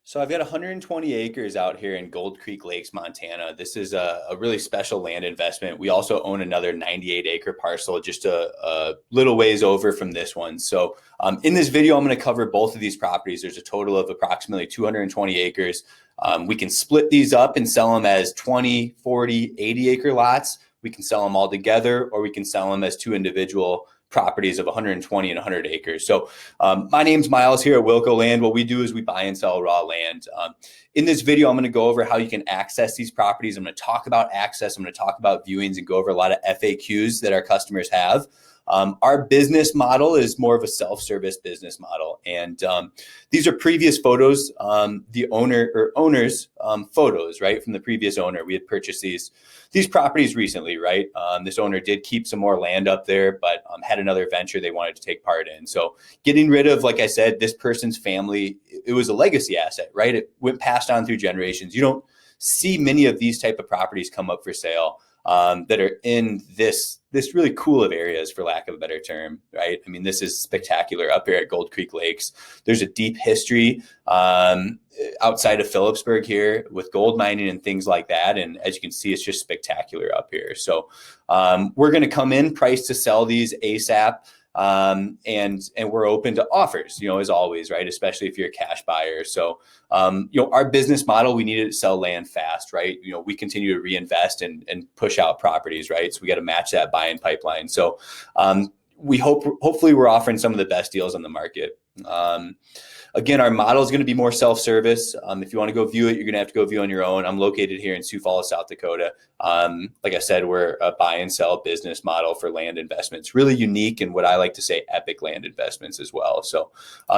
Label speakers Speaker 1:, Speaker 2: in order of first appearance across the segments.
Speaker 1: So I've got 120 acres out here in Gold Creek Lakes, Montana. This is a really special land investment. We also own another 98-acre parcel just a little ways over from this one. So in this video, I'm going to cover both of these properties. There's a total of approximately 220 acres. We can split these up and sell them as 20, 40, 80-acre lots. We can sell them all together, or we can sell them as two individual properties of 120 and 100 acres. So my name's Miles here at Wilco Land. What we do is we buy and sell raw land. In this video, I'm going to go over how you can access these properties. I'm going to talk about access. I'm going to talk about viewings and go over a lot of FAQs that our customers have. Our business model is more of a self-service business model. And these are previous photos, the owner's photos, right, from the previous owner. We had purchased these properties recently, right? This owner did keep some more land up there, but had another venture they wanted to take part in. So getting rid of, like I said, this person's family, it was a legacy asset, right? It went passed on through generations. You don't see many of these type of properties come up for sale that are in this really cool of areas, for lack of a better term, right? I mean, this is spectacular up here at Gold Creek Lakes. There's a deep history outside of Phillipsburg here with gold mining and things like that. And as you can see, it's just spectacular up here. So we're going to come in price to sell these ASAP. And we're open to offers, as always, right? Especially if you're a cash buyer. So, our business model, we need to sell land fast, right? We continue to reinvest and push out properties, right? So we got to match that buying pipeline. So, hopefully we're offering some of the best deals on the market. Again, our model is going to be more self-service. If you want to go view it, you're going to have to go view on your own. I'm located here in Sioux Falls, South Dakota. Like I said, we're a buy and sell business model for land investments, really unique and what I like to say epic land investments as well. So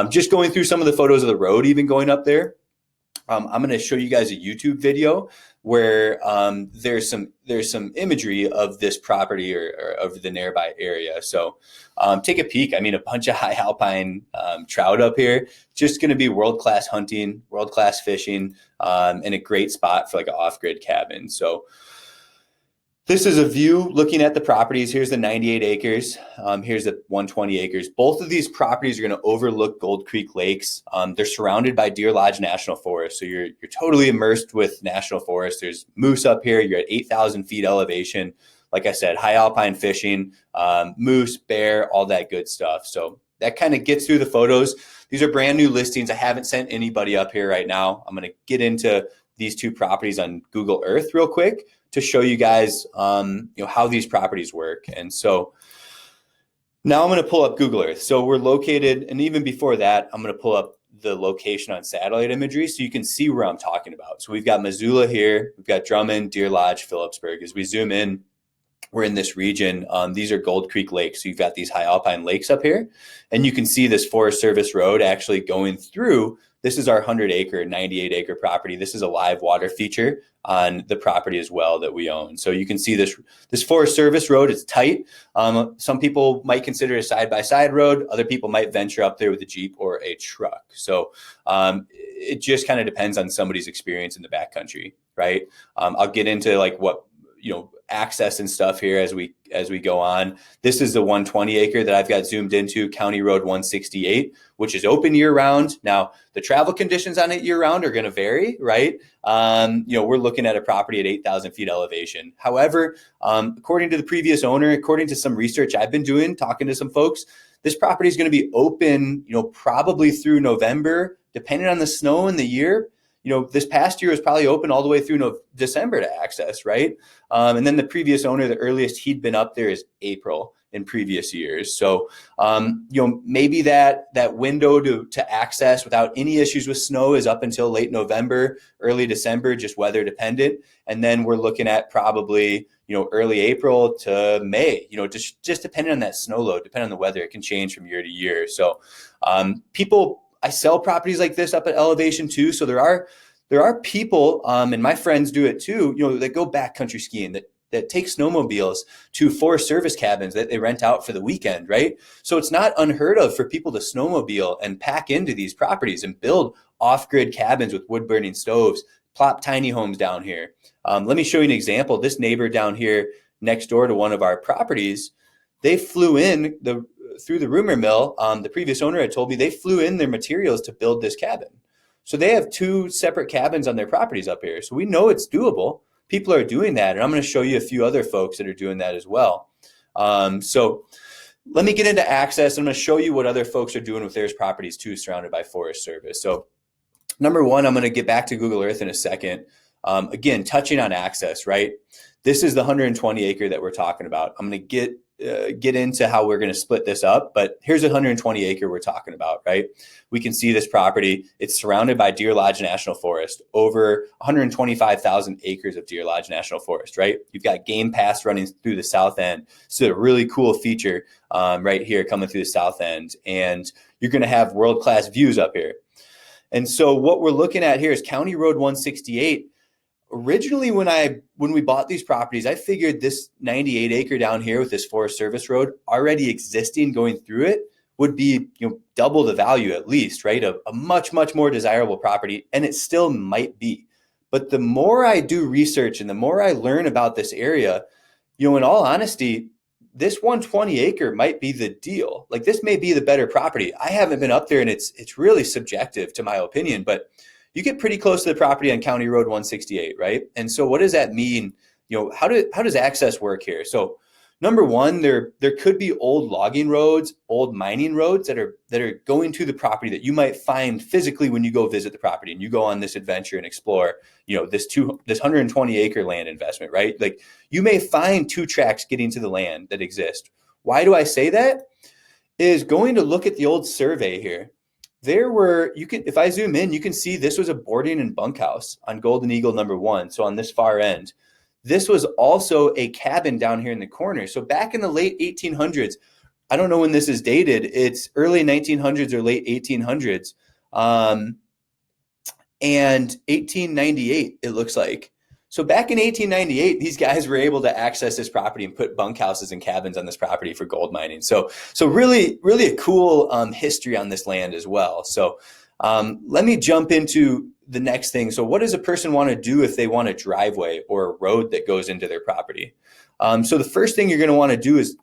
Speaker 1: just going through some of the photos of the road, even going up there. I'm going to show you guys a YouTube video where there's some imagery of this property or of the nearby area. So take a peek. I mean, a bunch of high alpine trout up here. Just going to be world-class hunting, world-class fishing, and a great spot for like an off-grid cabin. So this is a view looking at the properties. Here's the 98 acres. Here's the 120 acres. Both of these properties are going to overlook Gold Creek Lakes. They're surrounded by Deer Lodge National Forest. So you're totally immersed with National Forest. There's moose up here. You're at 8,000 feet elevation. Like I said, high alpine fishing, moose, bear, all that good stuff. So that kind of gets through the photos. These are brand new listings. I haven't sent anybody up here right now. I'm going to get into these two properties on Google Earth real quick to show you guys, how these properties work. And so now I'm going to pull up Google Earth. So we're located, and even before that, I'm going to pull up the location on satellite imagery so you can see where I'm talking about. So we've got Missoula here, we've got Drummond, Deer Lodge, Phillipsburg. As we zoom in, we're in this region. These are Gold Creek Lakes. So you've got these high alpine lakes up here, and you can see this Forest Service road actually going through. This is our 100-acre, 98-acre property. This is a live water feature on the property as well that we own. So you can see this Forest Service road is tight. Some people might consider it a side-by-side road. Other people might venture up there with a Jeep or a truck. So it just kind of depends on somebody's experience in the backcountry, right? I'll get into like what, access and stuff here as we go on. This is the 120 acre that I've got zoomed into, County Road 168, which is open year round. Now, the travel conditions on it year round are going to vary, right? We're looking at a property at 8,000 feet elevation. However, according to the previous owner, according to some research I've been doing, talking to some folks, this property is going to be open, probably through November, depending on the snow in the year. This past year was probably open all the way through December to access, right? And then the previous owner, the earliest he'd been up there is April in previous years. So, maybe that window to access without any issues with snow is up until late November, early December, just weather dependent. And then we're looking at probably, early April to May, just depending on that snow load, depending on the weather, it can change from year to year. So, I sell properties like this up at elevation too. So there are people, and my friends do it too, that go backcountry skiing, that take snowmobiles to Forest Service cabins that they rent out for the weekend, right? So it's not unheard of for people to snowmobile and pack into these properties and build off-grid cabins with wood-burning stoves, plop tiny homes down here. Let me show you an example. This neighbor down here next door to one of our properties, they flew in through the rumor mill. The previous owner had told me they flew in their materials to build this cabin. So they have two separate cabins on their properties up here. So we know it's doable. People are doing that. And I'm going to show you a few other folks that are doing that as well. So let me get into access. I'm going to show you what other folks are doing with their properties too, surrounded by Forest Service. So number one, I'm going to get back to Google Earth in a second. Again, touching on access, right? This is the 120 acre that we're talking about. I'm going to get into how we're going to split this up, but here's a 120 acre we're talking about, right? We can see this property. It's surrounded by Deer Lodge National Forest, over 125,000 acres of Deer Lodge National Forest, right? You've got Game Pass running through the south end. So a really cool feature right here coming through the south end. And you're going to have world-class views up here. And so what we're looking at here is County Road 168. Originally, when we bought these properties, I figured this 98 acre down here with this Forest Service road already existing going through it would be, double the value at least, right? A much, much more desirable property, and it still might be. But the more I do research and the more I learn about this area, in all honesty, this 120 acre might be the deal. Like, this may be the better property. I haven't been up there, and it's really subjective to my opinion, but you get pretty close to the property on County Road 168, right? And so what does that mean? How does access work here? So number one, there could be old logging roads, old mining roads that are going to the property that you might find physically when you go visit the property and you go on this adventure and explore, this 120 acre land investment, right? Like, you may find two tracks getting to the land that exist. Why do I say that? Is going to look at the old survey here. If I zoom in, you can see this was a boarding and bunkhouse on Golden Eagle number 1. So on this far end, this was also a cabin down here in the corner. So back in the late 1800s, I don't know when this is dated. It's early 1900s or late 1800s. And 1898, it looks like. So back in 1898, these guys were able to access this property and put bunkhouses and cabins on this property for gold mining. So really, really a cool history on this land as well. So let me jump into the next thing. So what does a person want to do if they want a driveway or a road that goes into their property? So the first thing you're going to want to do is,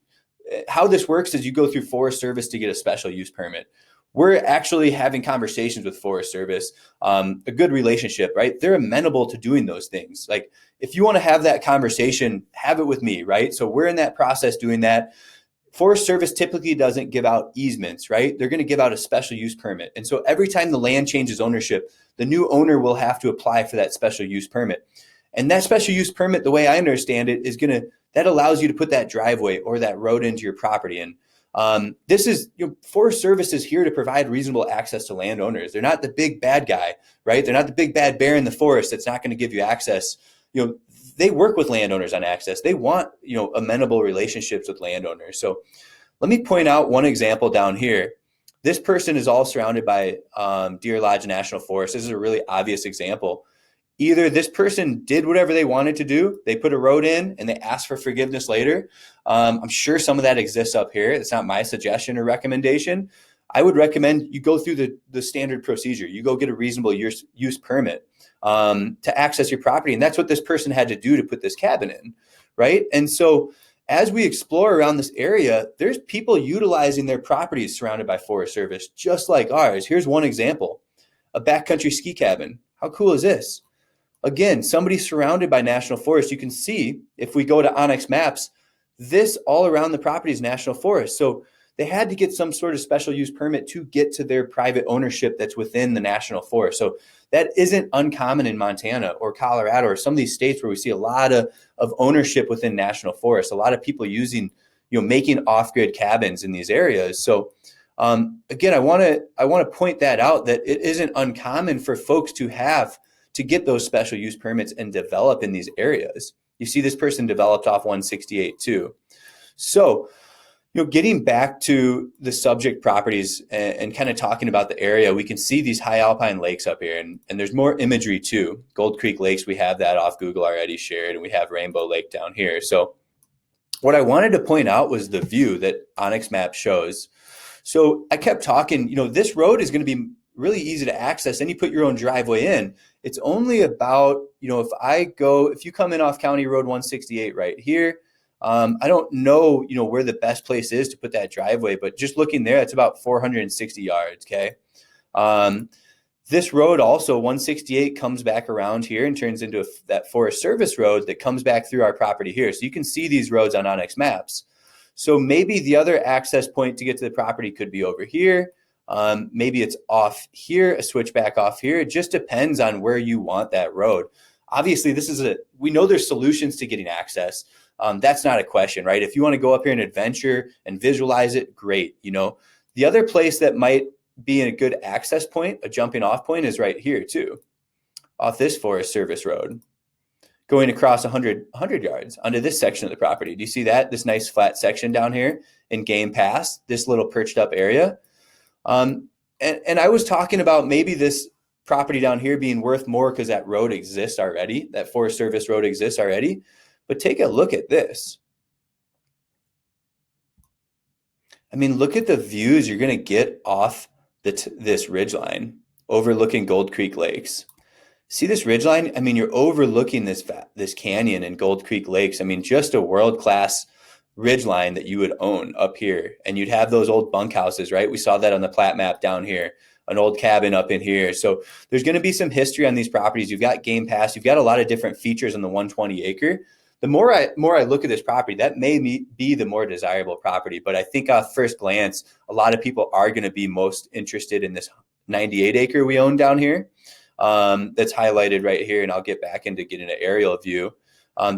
Speaker 1: how this works is you go through Forest Service to get a special use permit. We're actually having conversations with Forest Service, a good relationship, right? They're amenable to doing those things. Like, if you want to have that conversation, have it with me, right? So we're in that process doing that. Forest Service typically doesn't give out easements, right? They're going to give out a special use permit. And so every time the land changes ownership, the new owner will have to apply for that special use permit. And that special use permit, the way I understand it, that allows you to put that driveway or that road into your property. And this is, Forest Service is here to provide reasonable access to landowners. They're not the big bad guy, right? They're not the big bad bear in the forest that's not going to give you access. They work with landowners on access. They want, amenable relationships with landowners. So let me point out one example down here. This person is all surrounded by Deer Lodge National Forest. This is a really obvious example. Either this person did whatever they wanted to do, they put a road in and they asked for forgiveness later. I'm sure some of that exists up here. It's not my suggestion or recommendation. I would recommend you go through the standard procedure. You go get a reasonable use permit to access your property. And that's what this person had to do to put this cabin in, right? And so as we explore around this area, there's people utilizing their properties surrounded by Forest Service, just like ours. Here's one example, a backcountry ski cabin. How cool is this? Again, somebody surrounded by national forest. You can see, if we go to Onyx Maps, this all around the property is national forest. So they had to get some sort of special use permit to get to their private ownership that's within the national forest. So that isn't uncommon in Montana or Colorado or some of these states where we see a lot of ownership within national forests, a lot of people using, making off-grid cabins in these areas. So again, I want to point that out, that it isn't uncommon for folks to get those special use permits and develop in these areas. You see this person developed off 168 too. So, getting back to the subject properties and kind of talking about the area, we can see these high alpine lakes up here, and there's more imagery too. Gold Creek Lakes, we have that off Google already shared, and we have Rainbow Lake down here. So what I wanted to point out was the view that Onyx Map shows. So I kept talking, this road is going to be really easy to access, and you put your own driveway in. It's only about, if you come in off County Road 168 right here, I don't know, where the best place is to put that driveway, but just looking there, it's about 460 yards. Okay. This road also, 168, comes back around here and turns into that Forest Service road that comes back through our property here. So you can see these roads on Onyx maps. So maybe the other access point to get to the property could be over here. Maybe it's off here, a switchback off here. It just depends on where you want that road. Obviously, we know there's solutions to getting access. That's not a question, right? If you want to go up here and adventure and visualize it, great. The other place that might be a good access point, a jumping off point, is right here too, off this Forest Service road, going across 100 yards onto this section of the property. Do you see that? This nice flat section down here in Game Pass, this little perched up area. And I was talking about maybe this property down here being worth more because that road exists already, that Forest Service road exists already. But take a look at this. I mean, look at the views you're going to get off this ridgeline overlooking Gold Creek Lakes. See this ridgeline? I mean, you're overlooking this canyon and Gold Creek Lakes. I mean, just a world-class ridgeline that you would own up here. And you'd have those old bunkhouses, right? We saw that on the plat map down here, an old cabin up in here. So there's going to be some history on these properties. You've got Game Pass. You've got a lot of different features on the 120 acre. The more I look at this property, that may be the more desirable property. But I think at first glance, a lot of people are going to be most interested in this 98 acre we own down here. That's highlighted right here. And I'll get back into getting an aerial view.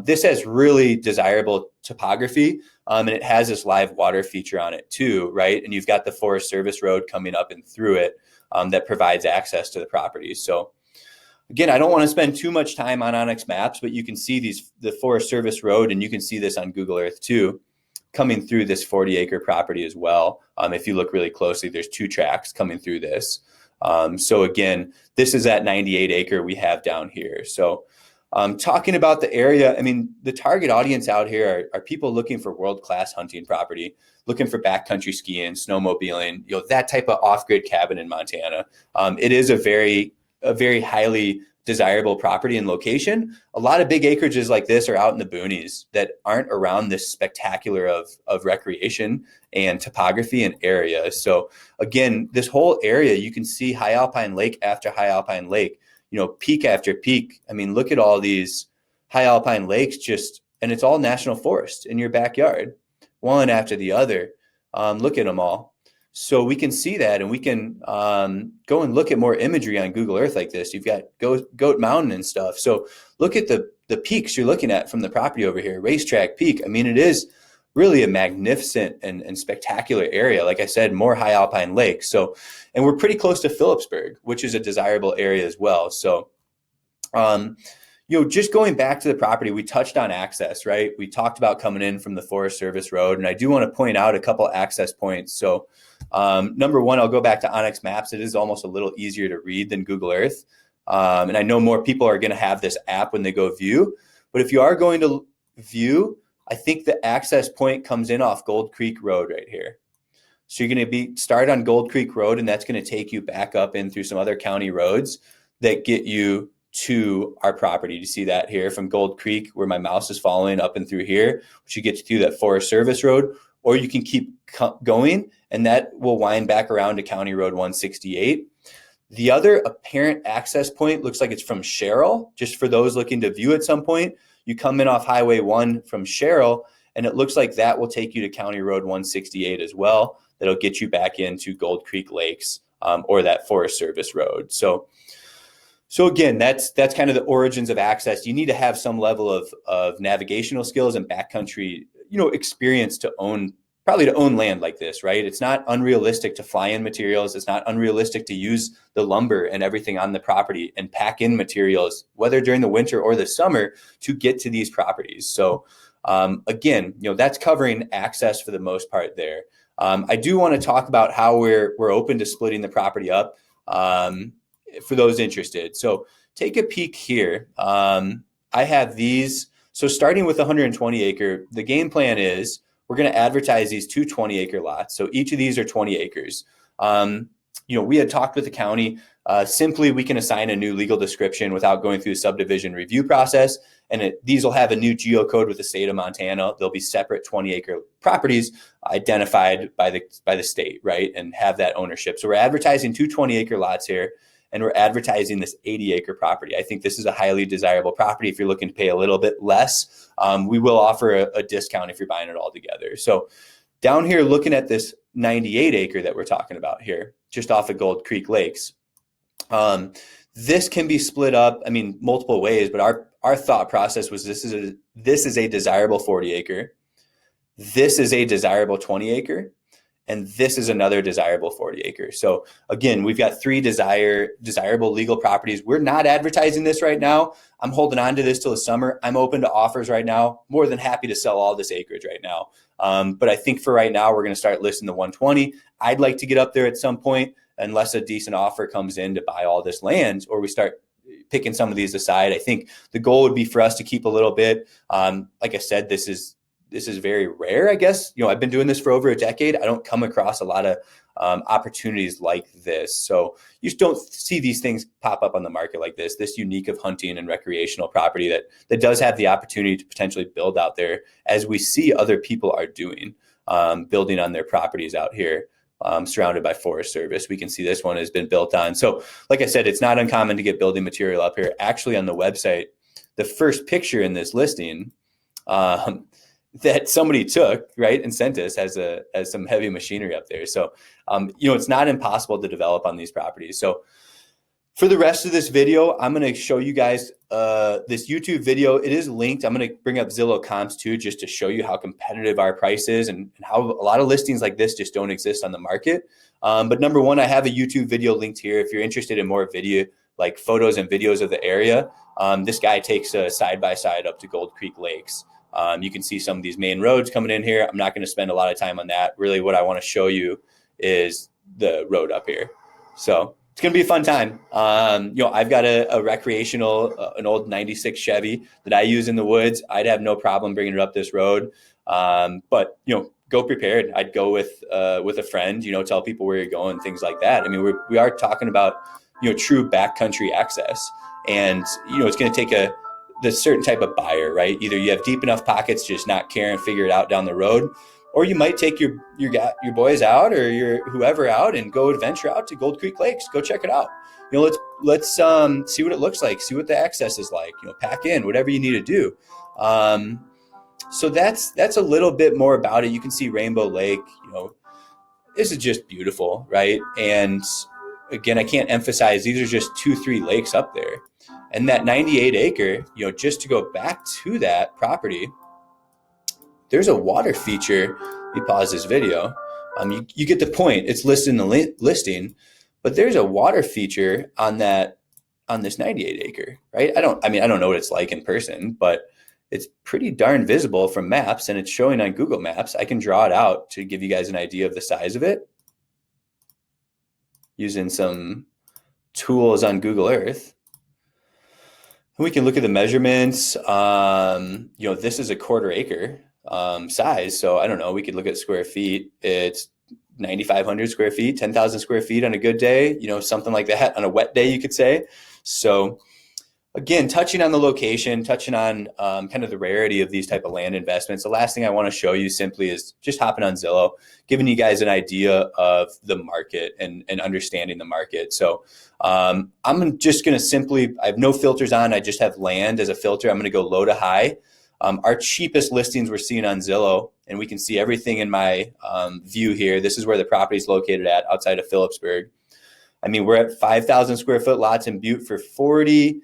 Speaker 1: This has really desirable topography, and it has this live water feature on it too, right? And you've got the Forest Service road coming up and through it that provides access to the property. So again, I don't want to spend too much time on Onyx maps, but you can see the Forest Service road, and you can see this on Google Earth too, coming through this 40 acre property as well. If you look really closely, there's 2 tracks coming through this. So again, this is that 98 acre we have down here. So talking about the area, I mean, the target audience out here are people looking for world-class hunting property, looking for backcountry skiing, snowmobiling, that type of off-grid cabin in Montana. It is a very highly desirable property and location. A lot of big acreages like this are out in the boonies that aren't around this spectacular of recreation and topography and area. So again, this whole area, you can see high alpine lake after high alpine lake, peak after peak. I mean, look at all these high alpine lakes and it's all national forest in your backyard, one after the other. Look at them all. So we can see that, and we can go and look at more imagery on Google Earth like this. You've got Goat Mountain and stuff. So look at the peaks you're looking at from the property over here, Racetrack Peak. I mean, it is really a magnificent and spectacular area. Like I said, more high alpine lakes. So, and we're pretty close to Phillipsburg, which is a desirable area as well. So, just going back to the property, we touched on access, right? We talked about coming in from the Forest Service road, and I do want to point out a couple access points. So, number one, I'll go back to Onyx Maps. It is almost a little easier to read than Google Earth. And I know more people are going to have this app when they go view, but if you are going to view, I think the access point comes in off Gold Creek Road right here. So you're going to start on Gold Creek Road, and that's going to take you back up in through some other county roads that get you to our property. You see that here from Gold Creek, where my mouse is following up and through here, which you get through that Forest Service road, or you can keep going, and that will wind back around to County Road 168. The other apparent access point looks like it's from Sherrill, just for those looking to view at some point. You come in off Highway 1 from Sherrill, and it looks like that will take you to County Road 168 as well. That'll get you back into Gold Creek Lakes or that Forest Service road. So again, that's kind of the origins of access. You need to have some level of navigational skills and backcountry, experience to own land like this, right? It's not unrealistic to fly in materials. It's not unrealistic to use the lumber and everything on the property and pack in materials, whether during the winter or the summer, to get to these properties. So again, that's covering access for the most part there. I do want to talk about how we're open to splitting the property up for those interested. So take a peek here. I have these. So starting with 120 acre, the game plan is we're going to advertise these 2 20 acre lots. So each of these are 20 acres. We had talked with the county. Simply, we can assign a new legal description without going through a subdivision review process. And these will have a new geocode with the state of Montana. They'll be separate 20 acre properties identified by the state, right? And have that ownership. So we're advertising 2 20 acre lots here. and we're advertising this 80-acre property. I think this is a highly desirable property. If you're looking to pay a little bit less, we will offer a discount if you're buying it all together. So down here, looking at this 98-acre that we're talking about here, just off of Gold Creek Lakes, this can be split up, I mean, multiple ways, but our thought process was this is a desirable 40-acre. This is a desirable 20-acre. And this is another desirable 40-acre. So again, we've got three desirable legal properties. We're not advertising this right now. I'm holding on to this till the summer. I'm open to offers right now. More than happy to sell all this acreage right now. But I think for right now, we're going to start listing the 120. I'd like to get up there at some point, unless a decent offer comes in to buy all this land, or we start picking some of these aside. I think the goal would be for us to keep a little bit. Like I said, this is very rare, I guess. I've been doing this for over a decade. I don't come across a lot of opportunities like this. So you just don't see these things pop up on the market like this unique of hunting and recreational property that does have the opportunity to potentially build out there, as we see other people are doing, building on their properties out here, surrounded by Forest Service. We can see this one has been built on. So like I said, it's not uncommon to get building material up here. Actually, on the website, the first picture in this listing, that somebody took, right, and sent us has some heavy machinery up there. So, it's not impossible to develop on these properties. So for the rest of this video, I'm going to show you guys this YouTube video. It is linked. I'm going to bring up Zillow comps too, just to show you how competitive our price is and how a lot of listings like this just don't exist on the market. But number one, I have a YouTube video linked here. If you're interested in more video, like photos and videos of the area, this guy takes a side-by-side up to Gold Creek Lakes. You can see some of these main roads coming in here. I'm not going to spend a lot of time on that. Really, what I want to show you is the road up here. So it's going to be a fun time. I've got a recreational, an old 96 Chevy that I use in the woods. I'd have no problem bringing it up this road. But go prepared. I'd go with a friend, tell people where you're going, things like that. I mean, we are talking about, true backcountry access, and, it's going to take the certain type of buyer, right? Either you have deep enough pockets to just not care and figure it out down the road, or you might take your boys out or your whoever out and go adventure out to Gold Creek Lakes. Go check it out. Let's see what it looks like, see what the access is like. Pack in whatever you need to do. So that's a little bit more about it. You can see Rainbow Lake. This is just beautiful, right? And again, I can't emphasize, these are just 2-3 lakes up there. And that 98-acre, just to go back to that property, there's a water feature. Let me pause this video. You get the point. It's listed in the listing, but there's a water feature on this 98-acre, right? I don't know what it's like in person, but it's pretty darn visible from maps, and it's showing on Google Maps. I can draw it out to give you guys an idea of the size of it using some tools on Google Earth. We can look at the measurements. This is a 1/4 acre size. So I don't know, we could look at square feet. It's 9,500 square feet, 10,000 square feet on a good day, something like that on a wet day, you could say. So again, touching on the location, touching on kind of the rarity of these type of land investments. The last thing I want to show you simply is just hopping on Zillow, giving you guys an idea of the market and understanding the market. So I'm just going to I have no filters on. I just have land as a filter. I'm going to go low to high. Our cheapest listings we're seeing on Zillow, and we can see everything in my view here. This is where the property is located at, outside of Phillipsburg. I mean, we're at 5,000 square foot lots in Butte for 40.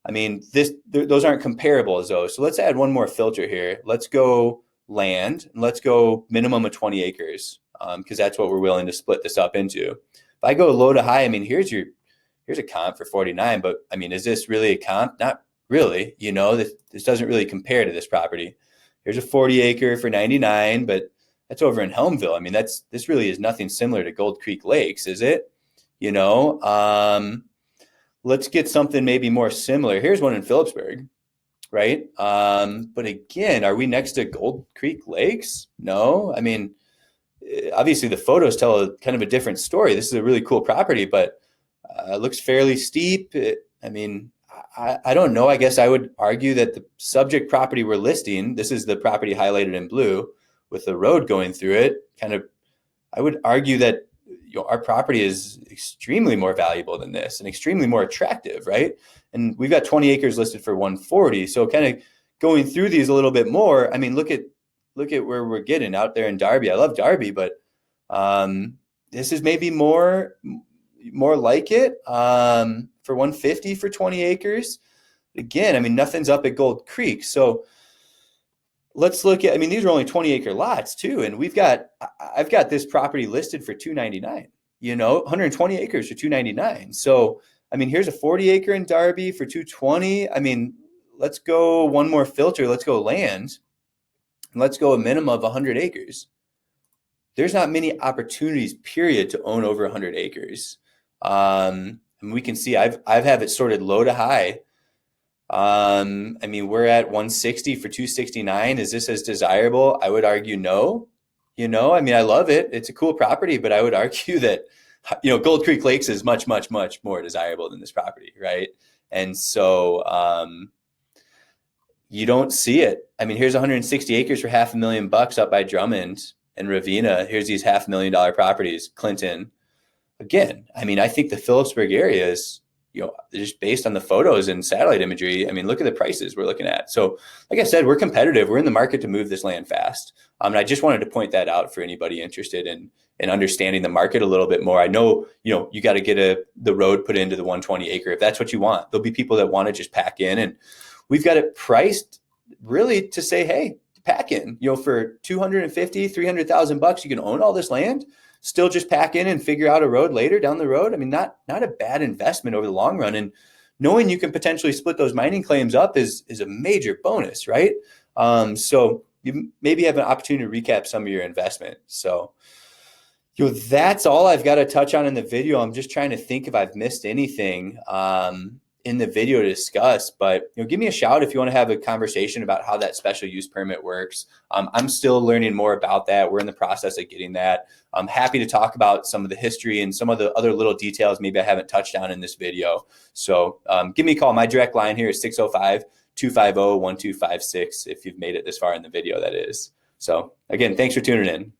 Speaker 1: I mean, those aren't comparable as those. So let's add one more filter here. Let's go land, and let's go minimum of 20 acres, because that's what we're willing to split this up into. If I go low to high, I mean, here's a comp for 49, but I mean, is this really a comp? Not really. This doesn't really compare to this property. Here's a 40 acre for 99, but that's over in Helmville. I mean, this really is nothing similar to Gold Creek Lakes, is it? Let's get something maybe more similar. Here's one in Phillipsburg, right? But again, are we next to Gold Creek Lakes? No. I mean, obviously the photos tell a kind of a different story. This is a really cool property, but it looks fairly steep. I don't know. I guess I would argue that the subject property we're listing, this is the property highlighted in blue with the road going through it. I would argue that our property is extremely more valuable than this and extremely more attractive, right? And we've got 20 acres listed for 140. So kind of going through these a little bit more, I mean, look at where we're getting out there in Darby. I love Darby, but this is maybe more like it for 150 for 20 acres. Again, I mean, nothing's up at Gold Creek. So let's look at, I mean, these are only 20 acre lots too. And I've got this property listed for 299, 120 acres for 299. So, I mean, here's a 40 acre in Darby for 220. I mean, let's go one more filter. Let's go land. Let's go a minimum of 100 acres. There's not many opportunities, period, to own over 100 acres. And we can see I've had it sorted low to high. I mean, we're at 160 for 269. Is this as desirable? I would argue no. I mean, I love it. It's a cool property, but I would argue that, Gold Creek Lakes is much, much, much more desirable than this property, right? And so you don't see it. I mean, here's 160 acres for $500,000 up by Drummond and Ravenna. Here's these $500,000 properties, Clinton. Again, I mean, I think the Phillipsburg area is, just based on the photos and satellite imagery, I mean, look at the prices we're looking at. So like I said, we're competitive. We're in the market to move this land fast. And I just wanted to point that out for anybody interested in understanding the market a little bit more. I know, you got to get the road put into the 120 acre. If that's what you want, there'll be people that want to just pack in, and we've got it priced really to say, hey, pack in, for $250,000, $300,000, you can own all this land, still just pack in and figure out a road later down the road. I mean, not a bad investment over the long run. And knowing you can potentially split those mining claims up is a major bonus, right? So you maybe have an opportunity to recap some of your investment. So, that's all I've got to touch on in the video. I'm just trying to think if I've missed anything in the video to discuss, but give me a shout if you want to have a conversation about how that special use permit works. I'm still learning more about that. We're in the process of getting that. I'm happy to talk about some of the history and some of the other little details maybe I haven't touched on in this video. So give me a call. My direct line here is 605-250-1256 if you've made it this far in the video, that is. So again, thanks for tuning in.